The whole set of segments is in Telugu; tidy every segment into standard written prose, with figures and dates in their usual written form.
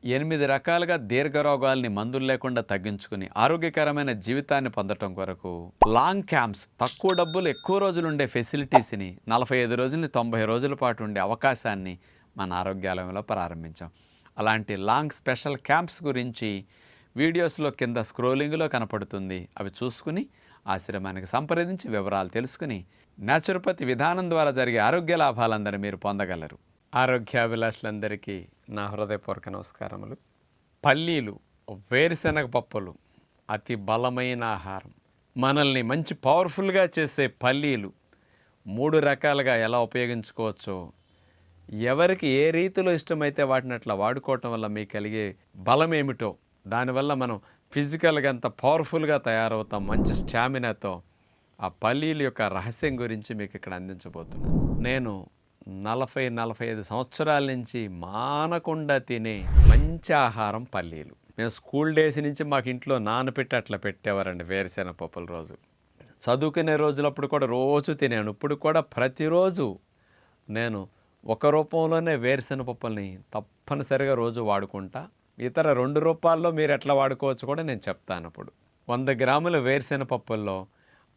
8 రకాలుగా దీర్ఘరోగాల్ని మందులు లేకుండా తగ్గించుకుని ఆరోగ్యకరమైన జీవితాన్ని పొందటం కొరకు లాంగ్ క్యాంప్స్, తక్కువ డబ్బులు ఎక్కువ రోజులు ఉండే ఫెసిలిటీస్ని 45 రోజులని 90 రోజుల పాటు ఉండే అవకాశాన్ని మన ఆరోగ్యాలయంలో ప్రారంభించాం. అలాంటి లాంగ్ స్పెషల్ క్యాంప్స్ గురించి వీడియోస్లో కింద స్క్రోలింగ్లో కనపడుతుంది. అవి చూసుకుని ఆశ్రమానికి సంప్రదించి వివరాలు తెలుసుకుని న్యాచురోపతి విధానం ద్వారా జరిగే ఆరోగ్య లాభాలందరూ మీరు పొందగలరు. ఆరోగ్యాభిలాషులందరికీ నా హృదయపూర్వక నమస్కారములు. పల్లీలు, వేరుశనగ పప్పులు అతి బలమైన ఆహారం. మనల్ని మంచి పవర్ఫుల్గా చేసే పల్లీలు 3 రకాలుగా ఎలా ఉపయోగించుకోవచ్చో, ఎవరికి ఏ రీతిలో ఇష్టమైతే వాటిని అట్లా వాడుకోవటం వల్ల మీకు కలిగే బలం ఏమిటో, దానివల్ల మనం ఫిజికల్గా ఎంత పవర్ఫుల్గా తయారవుతాం, మంచి స్టామినాతో, ఆ పల్లీల యొక్క రహస్యం గురించి మీకు ఇక్కడ అందించబోతున్నాను. నేను 40-45 సంవత్సరాల నుంచి మానకుండా తినే మంచి ఆహారం పల్లీలు. మేము స్కూల్ డేస్ నుంచి మాకు ఇంట్లో నానపెట్టి అట్లా పెట్టేవారండి వేరుశెనగ పప్పుల రోజు. చదువుకునే రోజులప్పుడు కూడా రోజు తినాను. ఇప్పుడు కూడా ప్రతిరోజు నేను ఒక రూపంలోనే వేరుశెనగ పప్పుల్ని తప్పనిసరిగా రోజు వాడుకుంటా. ఇతర 2 రూపాల్లో మీరు ఎట్లా వాడుకోవచ్చు కూడా నేను చెప్తాను. ఇప్పుడు 100 గ్రాముల వేరుశెనగ పప్పుల్లో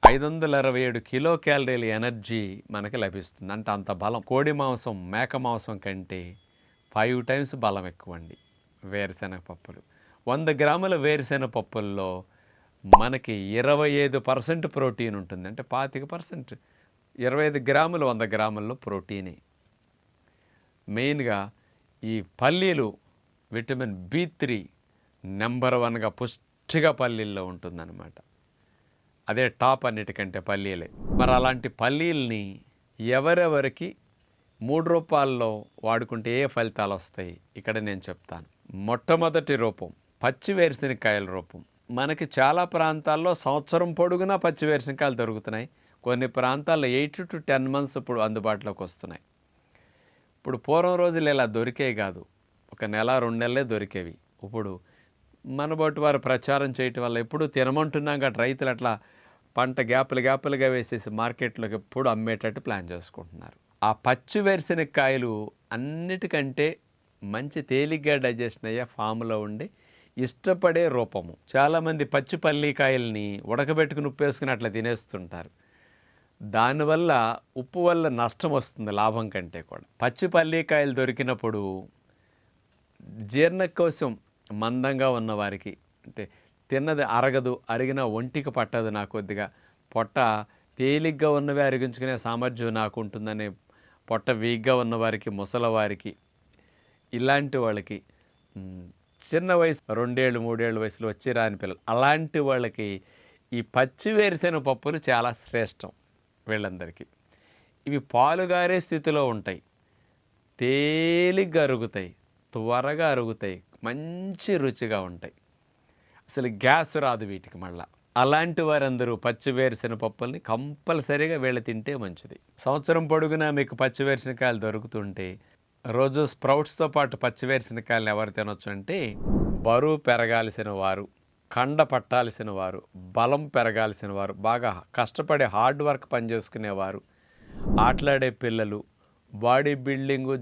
527 కిలో క్యాలరీల ఎనర్జీ మనకి లభిస్తుంది. అంటే అంత బలం. కోడి మాంసం, మేక మాంసం కంటే 5 టైమ్స్ బలం ఎక్కువండి వేరుశెనగ పప్పులు. 100 గ్రాముల వేరుశెనగ పప్పుల్లో మనకి 25% ప్రోటీన్ ఉంటుంది. అంటే 25%, 25 గ్రాములు 100 గ్రాముల్లో ప్రోటీనే. మెయిన్గా ఈ పల్లీలు విటమిన్ B3 నెంబర్ 1గా పుష్టిగా పల్లీల్లో ఉంటుందన్నమాట. అదే టాప్ అన్నిటికంటే పల్లీలే. మరి అలాంటి పల్లీల్ని ఎవరెవరికి 3 రూపాల్లో వాడుకుంటే ఏ ఫలితాలు వస్తాయి ఇక్కడ నేను చెప్తాను. మొట్టమొదటి రూపం పచ్చి వేరుశెనగకాయల రూపం. మనకి చాలా ప్రాంతాల్లో సంవత్సరం పొడుగునా పచ్చి వేరుశెనగకాయలు దొరుకుతున్నాయి. కొన్ని ప్రాంతాల్లో 8 to 10 months ఇప్పుడు అందుబాటులోకి వస్తున్నాయి. ఇప్పుడు పూర్వం రోజులు ఇలా దొరికేవి కాదు. 1 నెల 2 నెలలే దొరికేవి. ఇప్పుడు మనబోటి వారు ప్రచారం చేయటం వల్ల ఎప్పుడు తినమంటున్నాం కాబట్టి రైతులు అట్లా పంట గ్యాపులుగా వేసేసి మార్కెట్లోకి ఎప్పుడు అమ్మేటట్టు ప్లాన్ చేసుకుంటున్నారు. ఆ పచ్చి వేరుశెనగకాయలు అన్నిటికంటే మంచి తేలిగ్గా డైజెషన్ అయ్యే ఫామ్లో ఉండి ఇష్టపడే రూపము. చాలామంది పచ్చి పల్లీకాయల్ని ఉడకబెట్టుకుని ఉప్పు వేసుకుని అట్లా తినేస్తుంటారు. దానివల్ల ఉప్పు వల్ల నష్టం వస్తుంది లాభం కంటే కూడా. పచ్చి పల్లీకాయలు దొరికినప్పుడు జీర్ణకోశం మందంగా ఉన్నవారికి, అంటే తిన్నది అరగదు, అరిగిన ఒంటికి పట్టదు, నాకు కొద్దిగా పొట్ట తేలిగ్గా ఉన్నవి అరిగించుకునే సామర్థ్యం నాకు ఉంటుందనే, పొట్ట వీక్గా ఉన్నవారికి, ముసలవారికి, ఇలాంటి వాళ్ళకి, చిన్న వయసు 2 ఏళ్ళు 3 ఏళ్ళ వయసులో వచ్చి రాని పిల్లలు, అలాంటి వాళ్ళకి ఈ పచ్చి వేరుశెనగ పప్పులు చాలా శ్రేష్టం వీళ్ళందరికీ. ఇవి పాలుగారే స్థితిలో ఉంటాయి, తేలిగ్గా అరుగుతాయి, త్వరగా అరుగుతాయి, మంచి రుచిగా ఉంటాయి, అసలు గ్యాస్ రాదు వీటికి మళ్ళా. అలాంటి వారందరూ పచ్చి వేరుశెనగ పప్పుల్ని కంపల్సరీగా వీళ్ళు తింటే మంచిది. సంవత్సరం పొడుగునా మీకు పచ్చి వేరుశెనగకాయలు దొరుకుతుంటే రోజు స్ప్రౌట్స్తో పాటు పచ్చి వేరుశెనగకాయలను ఎవరు తినొచ్చు అంటే, బరువు పెరగాల్సిన వారు, కండ పట్టాల్సిన వారు, బలం పెరగాల్సిన వారు, బాగా కష్టపడి హార్డ్ వర్క్ పనిచేసుకునేవారు, ఆటలాడే పిల్లలు, బాడీ బిల్డింగు,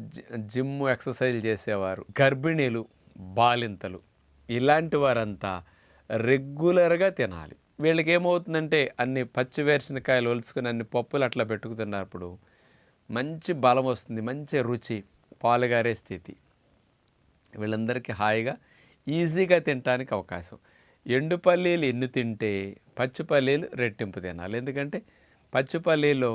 జిమ్ ఎక్సర్సైజ్ చేసేవారు, గర్భిణీలు, బాలింతలు, ఇలాంటి వారంతా రెగ్యులర్గా తినాలి. వీళ్ళకి ఏమవుతుందంటే అన్ని పచ్చి వేరుశెనగకాయలు ఒలుచుకుని అన్ని పప్పులు అట్లా పెట్టుకుతున్నప్పుడు మంచి బలం వస్తుంది, మంచి రుచి, పాలుగారే స్థితి. వీళ్ళందరికీ హాయిగా ఈజీగా తినడానికి అవకాశం. ఎండు పల్లీలు ఎన్ని తింటే పచ్చి పల్లీలు రెట్టింపు తినాలి. ఎందుకంటే పచ్చి పల్లీలో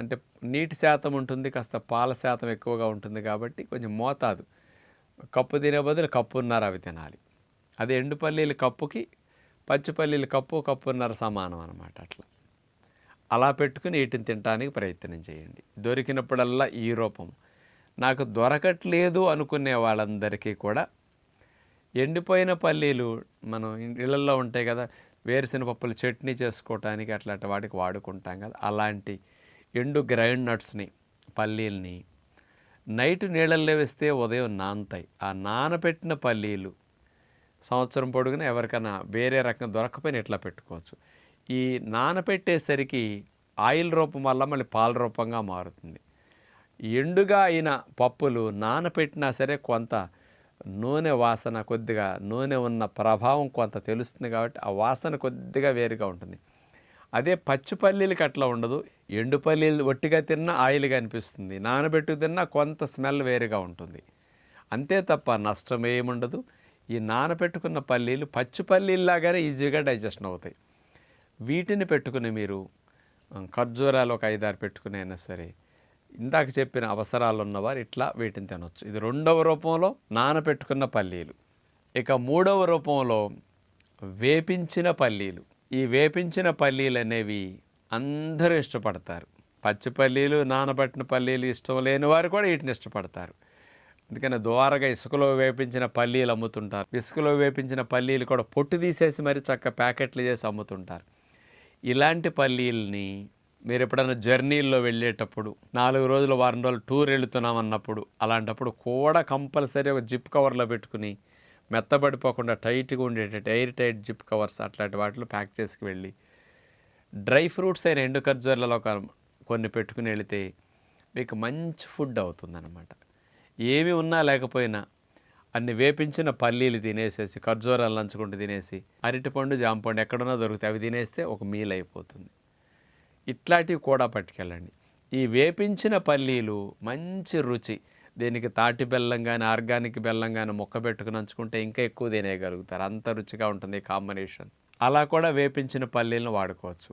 అంటే నీటి శాతం ఉంటుంది, కాస్త పాల శాతం ఎక్కువగా ఉంటుంది కాబట్టి కొంచెం మోతాదు, కప్పు తినే బదులు కప్పున్నర అవి తినాలి. అదే ఎండు పల్లీలు కప్పుకి పచ్చి పల్లీలు కప్పున్నర సమానం అన్నమాట. అలా పెట్టుకుని వీటిని తినడానికి ప్రయత్నం చేయండి. దొరికినప్పుడల్లా ఈ రూపం. నాకు దొరకట్లేదు అనుకునే వాళ్ళందరికీ కూడా ఎండిపోయిన పల్లీలు మనం ఇళ్ళల్లో ఉంటాయి కదా, వేరుశెనగ పప్పులు చట్నీ చేసుకోవటానికి అట్లాంటి వాటికి వాడుకుంటాం కదా, అలాంటి ఎండు గ్రైండ్ నట్స్ని, పల్లీల్ని నైట్ నీళ్ళల్లో వేస్తే ఉదయం నానతాయి. ఆ నానబెట్టిన పల్లీలు సంవత్సరం పొడుగునా ఎవరికైనా వేరే రకంగా దొరకపోయినా ఇట్లా పెట్టుకోవచ్చు. ఈ నానపెట్టేసరికి ఆయిల్ రూపం వల్ల మళ్ళీ పాల రూపంగా మారుతుంది. ఎండుగా అయిన పప్పులు నానపెట్టినా సరే కొంత నూనె వాసన కొద్దిగా నూనె ఉన్న ప్రభావం కొంత తెలుస్తుంది కాబట్టి ఆ వాసన కొద్దిగా వేరుగా ఉంటుంది. అదే పచ్చి పల్లీలకి అట్లా ఉండదు. ఎండు పల్లీలు ఒట్టిగా తిన్నా ఆయిల్గా అనిపిస్తుంది, నానబెట్టుకు తిన్నా కొంత స్మెల్ వేరుగా ఉంటుంది. అంతే తప్ప నష్టం ఏముండదు. ఈ నానబెట్టుకున్న పల్లీలు పచ్చి పల్లీల్లాగానే ఈజీగా డైజెషన్ అవుతాయి. వీటిని పెట్టుకుని మీరు ఖర్జూరాలు ఒక 5-6 పెట్టుకుని అయినా సరే ఇందాక చెప్పిన అవసరాలు ఉన్నవారు ఇట్లా వీటిని తినొచ్చు. ఇది రెండవ రూపంలో నానబెట్టుకున్న పల్లీలు. ఇక మూడవ రూపంలో వేపించిన పల్లీలు. ఈ వేపించిన పల్లీలు అనేవి అందరూ ఇష్టపడతారు. పచ్చి పల్లీలు, నానబెట్టిన పల్లీలు ఇష్టం లేని వారు కూడా వీటిని ఇష్టపడతారు. అందుకని దోరగా ఇసుకలో వేపించిన పల్లీలు అమ్ముతుంటారు. ఇసుకలో వేపించిన పల్లీలు కూడా పొట్టు తీసేసి మరి చక్క ప్యాకెట్లు చేసి అమ్ముతుంటారు. ఇలాంటి పల్లీల్ని మీరు ఎప్పుడైనా జర్నీల్లో వెళ్ళేటప్పుడు 4 రోజులు వారం రోజులు టూర్ వెళుతున్నాం అన్నప్పుడు అలాంటప్పుడు కూడా కంపల్సరీ ఒక జిప్ కవర్లో పెట్టుకుని మెత్తబడిపోకుండా టైట్గా ఉండేటట్టు ఎయిర్ టైట్ జిప్ కవర్స్ అట్లాంటి వాటిలో ప్యాక్ చేసుకు వెళ్ళి డ్రై ఫ్రూట్స్ అయిన ఎండు ఖర్జూరాలలో కొన్ని పెట్టుకుని వెళితే మీకు మంచి ఫుడ్ అవుతుందన్నమాట. ఏమి ఉన్నా లేకపోయినా అన్ని వేపించిన పల్లీలు తినేసేసి ఖర్జూరాలు నంచుకుంటూ తినేసి అరటిపండు జాంపండు ఎక్కడున్నా దొరుకుతాయి, అవి తినేస్తే ఒక మీల్ అయిపోతుంది. ఇట్లాంటివి కూడా పట్టుకెళ్ళండి. ఈ వేపించిన పల్లీలు మంచి రుచి. దీనికి తాటి బెల్లం కానీ ఆర్గానిక్ బెల్లం కానీ మొక్క పెట్టుకుని నంచుకుంటే ఇంకా ఎక్కువ తినేయగలుగుతారు, అంత రుచిగా ఉంటుంది ఈ కాంబినేషన్. అలా కూడా వేపించిన పల్లీలను వాడుకోవచ్చు.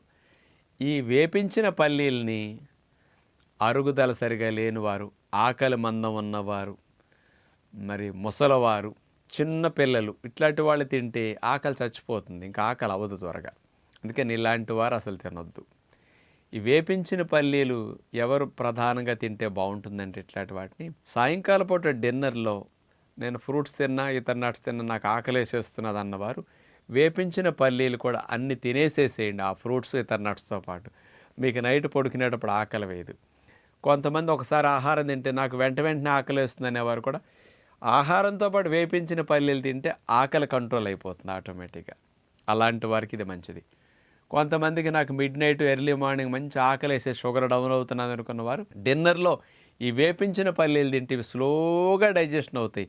ఈ వేపించిన పల్లీల్ని అరుగుదల సరిగా లేనివారు, ఆకలి మందం ఉన్నవారు, మరి ముసలవారు, చిన్న పిల్లలు ఇట్లాంటి వాళ్ళు తింటే ఆకలి చచ్చిపోతుంది, ఇంకా ఆకలి అవ్వదు త్వరగా. అందుకని ఇలాంటి వారు అసలు తినొద్దు. ఈ వేపించిన పల్లీలు ఎవరు ప్రధానంగా తింటే బాగుంటుందంటే ఇట్లాంటి వాటిని సాయంకాల పూట డిన్నర్లో నేను ఫ్రూట్స్ తిన్నా ఇతర నట్స్ తిన్నా నాకు ఆకలేసేస్తున్నది అన్నవారు వేపించిన పల్లీలు కూడా అన్ని తినేసేసేయండి, ఆ ఫ్రూట్స్ ఇతర నట్స్తో పాటు. మీకు నైట్ పడుకునేటప్పుడు ఆకలి వేయదు. కొంతమంది ఒకసారి ఆహారం తింటే నాకు వెంటనే ఆకలి వేస్తుంది అనేవారు కూడా ఆహారంతో పాటు వేపించిన పల్లీలు తింటే ఆకలి కంట్రోల్ అయిపోతుంది ఆటోమేటిక్గా. అలాంటి వారికి ఇది మంచిది. కొంతమందికి నాకు మిడ్ నైట్ ఎర్లీ మార్నింగ్ మంచి ఆకలి వేసే షుగర్ డౌన్ అవుతున్నది అనుకున్న వారు డిన్నర్లో ఈ వేపించిన పల్లీలు తింటే ఇవి స్లోగా డైజెషన్ అవుతాయి,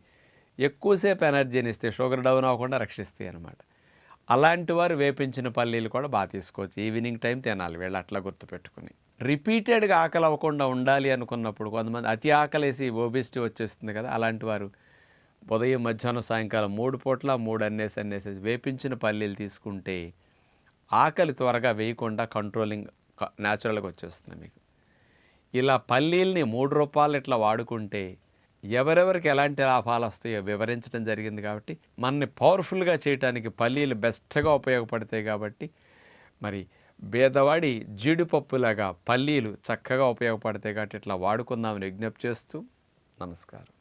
ఎక్కువసేపు ఎనర్జీని ఇస్తాయి, షుగర్ డౌన్ అవ్వకుండా రక్షిస్తాయి అన్నమాట. అలాంటి వారు వేపించిన పల్లీలు కూడా బాగా తీసుకోవచ్చు. ఈవినింగ్ టైం తినాలి వీళ్ళు, అట్లా గుర్తుపెట్టుకుని. రిపీటెడ్గా ఆకలి అవ్వకుండా ఉండాలి అనుకున్నప్పుడు కొంతమంది అతి ఆకలేసి ఒబెసిటీ వచ్చేస్తుంది కదా, అలాంటి వారు ఉదయం మధ్యాహ్నం సాయంకాలం 3 పూట్ల 3 అన్నేసి వేపించిన పల్లీలు తీసుకుంటే ఆకలి త్వరగా వేయకుండా కంట్రోలింగ్ న్యాచురల్గా వచ్చేస్తుంది మీకు. ఇలా పల్లీల్ని 3 రూపాయలు ఇట్లా వాడుకుంటే ఎవరెవరికి ఎలాంటి లాభాలు వస్తాయో వివరించడం జరిగింది. కాబట్టి మనని పవర్ఫుల్గా చేయడానికి పల్లీలు బెస్ట్గా ఉపయోగపడతాయి. కాబట్టి మరి పేదవాడి జీడిపప్పులాగా పల్లీలు చక్కగా ఉపయోగపడతాయి. కాబట్టి ఇట్లా వాడుకుందామని విజ్ఞప్తి చేస్తూ నమస్కారం.